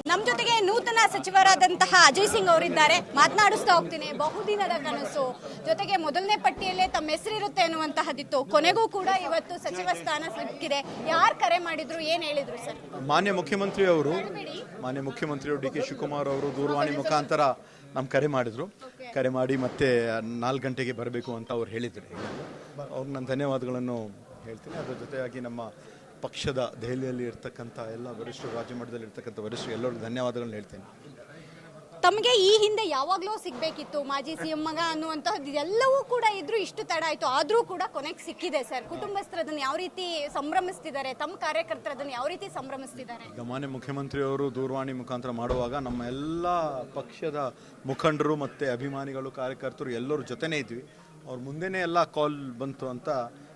ನಮ್ಮ ಜೊತೆಗೆ ನೂತನ ಸಚಿವರಾದಂತಹ ಅಜಯ್ ಸಿಂಗ್ ಅವರಿದ್ದಾರೆ. ಮಾತನಾಡಿಸ್ತಾ ಹೋಗ್ತೀನಿ. ಬಹುದಿನದ ಕನಸು, ಜೊತೆಗೆ ಮೊದಲನೇ ಪಟ್ಟಿಯಲ್ಲೇ ತಮ್ಮ ಹೆಸರಿರುತ್ತೆ ಅನ್ನುವಂತಹದಿತ್ತು. ಕೊನೆಗೂ ಕೂಡ ಇವತ್ತು ಸಚಿವ ಸ್ಥಾನ ಸಿಕ್ಕಿದೆ. ಯಾರು ಕರೆ ಮಾಡಿದ್ರು, ಏನ್ ಹೇಳಿದ್ರು ಸರ್? ಮಾನ್ಯ ಮುಖ್ಯಮಂತ್ರಿಯವರು ಡಿ ಕೆ ಶಿವಕುಮಾರ್ ಅವರು ದೂರವಾಣಿ ಮುಖಾಂತರ ನಮ್ಗೆ ಕರೆ ಮಾಡಿದ್ರು. ಕರೆ ಮಾಡಿ ಮತ್ತೆ 4 ಗಂಟೆಗೆ ಬರಬೇಕು ಅಂತ ಅವ್ರು ಹೇಳಿದ್ರು. ಅವ್ರಿಗೆ ನಾನು ಧನ್ಯವಾದಗಳನ್ನು ಹೇಳ್ತೀನಿ. ಅದರ ಜೊತೆಯಾಗಿ ನಮ್ಮ ಪಕ್ಷದ ದೆಹಲಿಯಲ್ಲಿ ಇರ್ತಕ್ಕಂಥ ಎಲ್ಲ ವರಿಷ್ಠರು, ರಾಜ್ಯ ಮಟ್ಟದಲ್ಲಿ ಇರ್ತಕ್ಕಂಥ ವರಿಷ್ಠರು ಎಲ್ಲರಿಗೂ ಧನ್ಯವಾದಗಳನ್ನ ಹೇಳ್ತೇನೆ. ತಮಗೆ ಈ ಹಿಂದೆ ಯಾವಾಗಲೂ ಸಿಗಬೇಕಿತ್ತು ಮಾಜಿ ಸಿಎಂ ಮಗ ಅನ್ನುವಂತಹದ್ದು ಎಲ್ಲವೂ ಕೂಡ ಇದ್ರು. ಇಷ್ಟು ತಡ ಆಯಿತು, ಆದರೂ ಕೂಡ ಕೊನೆಗೆ ಸಿಕ್ಕಿದೆ ಸರ್. ಕುಟುಂಬಸ್ಥರು ಅದನ್ನು ಯಾವ ರೀತಿ ಸಂಭ್ರಮಿಸ್ತಿದ್ದಾರೆ, ತಮ್ಮ ಕಾರ್ಯಕರ್ತರು ಅದನ್ನು ಯಾವ ರೀತಿ ಸಂಭ್ರಮಿಸ್ತಿದ್ದಾರೆ? ಈಗ ಮಾನ್ಯ ಮುಖ್ಯಮಂತ್ರಿಯವರು ದೂರವಾಣಿ ಮುಖಾಂತರ ಮಾಡುವಾಗ ನಮ್ಮ ಎಲ್ಲ ಪಕ್ಷದ ಮುಖಂಡರು ಮತ್ತು ಅಭಿಮಾನಿಗಳು, ಕಾರ್ಯಕರ್ತರು ಎಲ್ಲರೂ ಜೊತೆನೇ ಇದ್ವಿ. ಅವ್ರ ಮುಂದೆನೇ ಎಲ್ಲ ಕಾಲ್ ಬಂತು ಅಂತ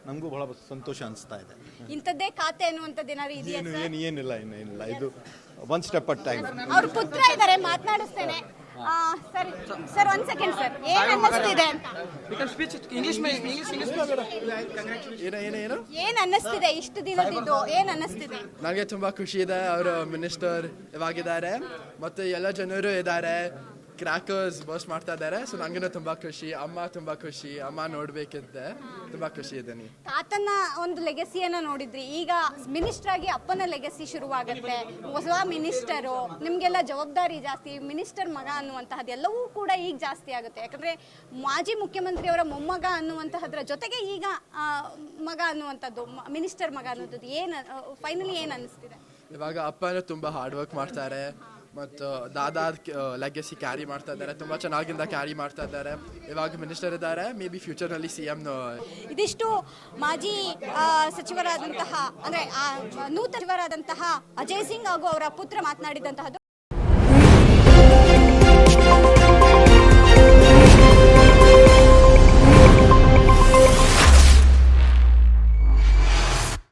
ನಮಗೂ ಬಹಳ ಸಂತೋಷ ಅನಿಸ್ತಾ ಇದೆ. ಇಂಥದ್ದೇ ಖಾತೆ ಅನ್ನುವಂಥದ್ದು ಏನಾದ್ರು ಇದೆಯಾ? ಏನಿಲ್ಲ, ಇದು ಒನ್ ಸ್ಟೆಪ್ ಅಟ್ ಟೈಮ್. ಅವ್ರ ಪುತ್ರ ಇದ್ದಾರೆ, ಮಾತನಾಡಿಸ್ತೇನೆ. ಸರ್ ಒಂದ್ ಸೆಕೆಂಡ್ ಸರ್, ಏನ್ ಅನ್ನಿಸ್ತಿದೆ ಅಂತ? ಏನ್ ಅನ್ನಿಸ್ತಿದೆ ಇಷ್ಟು ದಿನದಿದ್ದು? ಏನ್ ಅನ್ನಿಸ್ತಿದೆ? ನನಗೆ ತುಂಬಾ ಖುಷಿ ಇದೆ. ಅವರು ಮಿನಿಸ್ಟರ್ ಇವಾಗಿದ್ದಾರೆ ಮತ್ತು ಎಲ್ಲ ಜನರು ಇದ್ದಾರೆ. ಕ್ರ್ಯಾಕರ್ಸ್ ಬರ್ಸ್ಟ್ ಮಾಡ್ತಾ ಇದ್ದಾರೆ. ಸೊ ನಂಗೆ ತುಂಬಾ ಖುಷಿ. ಅಮ್ಮ ತುಂಬಾ ಖುಷಿ. ಅಮ್ಮ ನೋಡ್ಬೇಕಿದ್ದೆ. ತುಂಬಾ ಖುಷಿ ಇದ್ದೀನಿ. ತಾತನ ಒಂದು ಲೆಗಸಿಯನ್ನ ನೋಡಿದ್ರಿ, ಈಗ ಮಿನಿಸ್ಟರ್ ಆಗಿ ಅಪ್ಪನ ಲೆಗಸಿ ಶುರುವಾಗುತ್ತೆ. ಹೊಸ ಮಿನಿಸ್ಟರು, ನಿಮ್ಗೆಲ್ಲ ಜವಾಬ್ದಾರಿ ಜಾಸ್ತಿ. ಮಿನಿಸ್ಟರ್ ಮಗ ಅನ್ನುವಂತಹದ್ದು ಎಲ್ಲವೂ ಕೂಡ ಈಗ ಜಾಸ್ತಿ ಆಗುತ್ತೆ. ಯಾಕಂದ್ರೆ ಮಾಜಿ ಮುಖ್ಯಮಂತ್ರಿಯವರ ಮೊಮ್ಮಗ ಅನ್ನುವಂತಹದ್ರ ಜೊತೆಗೆ ಈಗ ಮಗ ಅನ್ನುವಂಥದ್ದು, ಮಿನಿಸ್ಟರ್ ಮಗ ಅನ್ನೋದು ಏನ್ ಫೈನಲಿ ಏನ್ ಅನಿಸ್ತಿದೆ? ಇವಾಗ ಅಪ್ಪನೂ ತುಂಬಾ ಹಾರ್ಡ್ ವರ್ಕ್ ಮಾಡ್ತಾರೆ ಮತ್ತು ದಾದಾದ ಲೆಗಸಿ ಕ್ಯಾರಿ ಮಾಡ್ತಾ ಇದ್ದಾರೆ. ತುಂಬ ಚೆನ್ನಾಗಿಂದ ಕ್ಯಾರಿ ಮಾಡ್ತಾ ಇದ್ದಾರೆ. ಇವಾಗ ಮಿನಿಸ್ಟರ್ ಇದ್ದಾರೆ. ಮೇ ಬಿ ಫ್ಯೂಚರ್ನಲ್ಲಿ CM. ಇದಿಷ್ಟು ಮಾಜಿ ಸಚಿವರಾದಂತಹ, ಅಂದ್ರೆ ನೂತನ ಸಚಿವರಾದಂತಹ ಅಜಯ್ ಸಿಂಗ್ ಹಾಗೂ ಅವರ ಪುತ್ರ ಮಾತನಾಡಿದಂತಹದ್ದು.